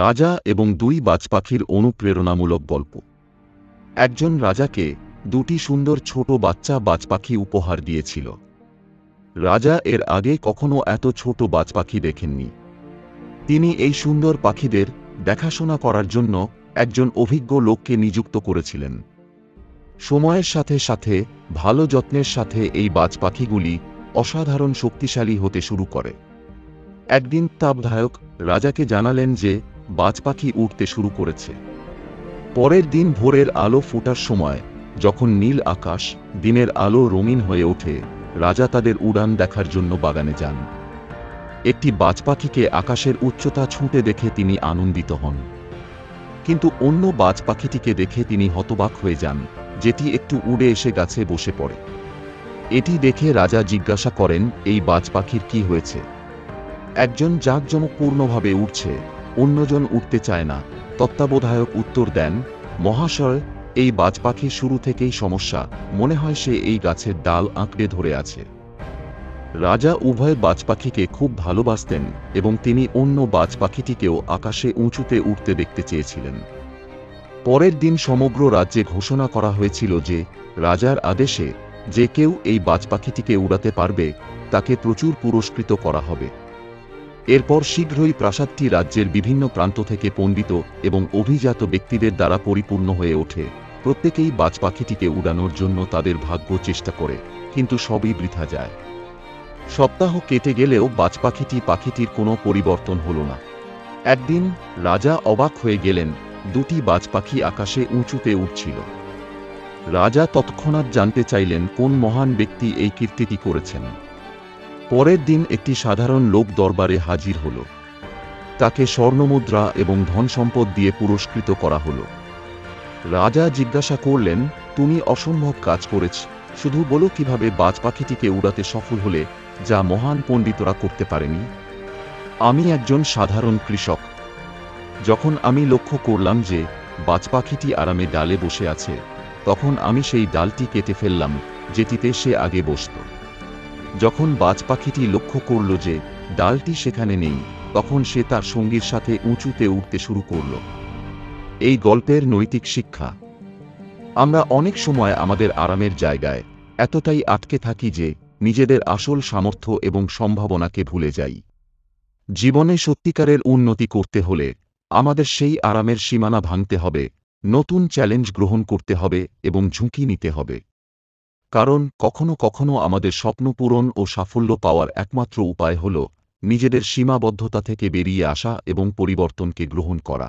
রাজা এবং দুই বাজপাখির অনুপ্রেরণামূলক গল্প। একজন রাজাকে দুটি সুন্দর ছোট বাচ্চা বাজপাখি উপহার দিয়েছিল। রাজা এর আগে কখনো এত ছোট বাজপাখি দেখেননি। তিনি এই সুন্দর পাখিদের দেখাশোনা করার জন্য একজন অভিজ্ঞ লোককে নিযুক্ত করেছিলেন। সময়ের সাথে সাথে ভালো যত্নের সাথে এই বাজপাখিগুলি অসাধারণ শক্তিশালী হতে শুরু করে। একদিন তত্ত্বাবধায়ক রাজাকে জানালেন যে বাজপাখি উড়তে শুরু করেছে। পরের দিন ভোরের আলো ফোটার সময়, যখন নীল আকাশ দিনের আলো রঙিন হয়ে ওঠে, রাজা তাদের উড়ান দেখার জন্য বাগানে যান। একটি বাজপাখিকে আকাশের উচ্চতা ছুঁতে দেখে তিনি আনন্দিত হন, কিন্তু অন্য বাজপাখিটিকে দেখে তিনি হতবাক হয়ে যান, যেটি একটু উড়ে এসে গাছে বসে পড়ে। এটি দেখে রাজা জিজ্ঞাসা করেন, এই বাজপাখির কি হয়েছে? একজন জাঁকজমকপূর্ণভাবে উড়ছে, অন্যজন উঠতে চায় না। তত্ত্বাবধায়ক উত্তর দেন, মহাশয়, এই বাজপাখির শুরু থেকেই সমস্যা। মনে হয় সে এই গাছের ডাল আঁকড়ে ধরে আছে। রাজা উভয় বাজপাখিকে খুব ভালোবাসতেন এবং তিনি অন্য বাজপাখিটিকেও আকাশে উঁচুতে উঠতে দেখতে চেয়েছিলেন। পরের দিন সমগ্র রাজ্যে ঘোষণা করা হয়েছিল যে রাজার আদেশে যে কেউ এই বাজপাখিটিকে উড়াতে পারবে তাকে প্রচুর পুরস্কৃত করা হবে। এরপর শীঘ্রই প্রাসাদটি রাজ্যের বিভিন্ন প্রান্ত থেকে পণ্ডিত এবং অভিজাত ব্যক্তিদের দ্বারা পরিপূর্ণ হয়ে ওঠে। প্রত্যেকেই বাজপাখিটিকে উড়ানোর জন্য তাদের ভাগ্য চেষ্টা করে, কিন্তু সবই বৃথা যায়। সপ্তাহ কেটে গেলেও পাখিটির কোনো পরিবর্তন হল না। একদিন রাজা অবাক হয়ে গেলেন, দুটি বাজপাখি আকাশে উঁচুতে উঠছিল। রাজা তৎক্ষণাৎ জানতে চাইলেন কোন মহান ব্যক্তি এই কীর্তিটি করেছেন। পরের দিন একটি সাধারণ লোক দরবারে হাজির হল। তাকে স্বর্ণমুদ্রা এবং ধনসম্পদ দিয়ে পুরস্কৃত করা হল। রাজা জিজ্ঞাসা করলেন, তুমি অসম্ভব কাজ করেছ, শুধু বলো কিভাবে বাজপাখিটিকে উড়াতে সফল হলে, যা মহান পণ্ডিতরা করতে পারেনি। আমি একজন সাধারণ কৃষক। যখন আমি লক্ষ্য করলাম যে বাজপাখিটি আরামে ডালে বসে আছে, তখন আমি সেই ডালটি কেটে ফেললাম যেটিতে সে আগে বসত। যখন বাজপাখিটি লক্ষ্য করল যে ডালটি সেখানে নেই, তখন সে তার সঙ্গীর সাথে উঁচুতে উঠতে শুরু করল। এই গল্পের নৈতিক শিক্ষা: আমরা অনেক সময় আমাদের আরামের জায়গায় এতটাই আটকে থাকি যে নিজেদের আসল সামর্থ্য এবং সম্ভাবনাকে ভুলে যাই। জীবনে সত্যিকারের উন্নতি করতে হলে আমাদের সেই আরামের সীমানা ভাঙতে হবে, নতুন চ্যালেঞ্জ গ্রহণ করতে হবে এবং ঝুঁকি নিতে হবে। কারণ কখনো কখনো আমাদের স্বপ্ন পূরণ ও সাফল্য পাওয়ার একমাত্র উপায় হল নিজেদের সীমাবদ্ধতা থেকে বেরিয়ে আসা এবং পরিবর্তনকে গ্রহণ করা।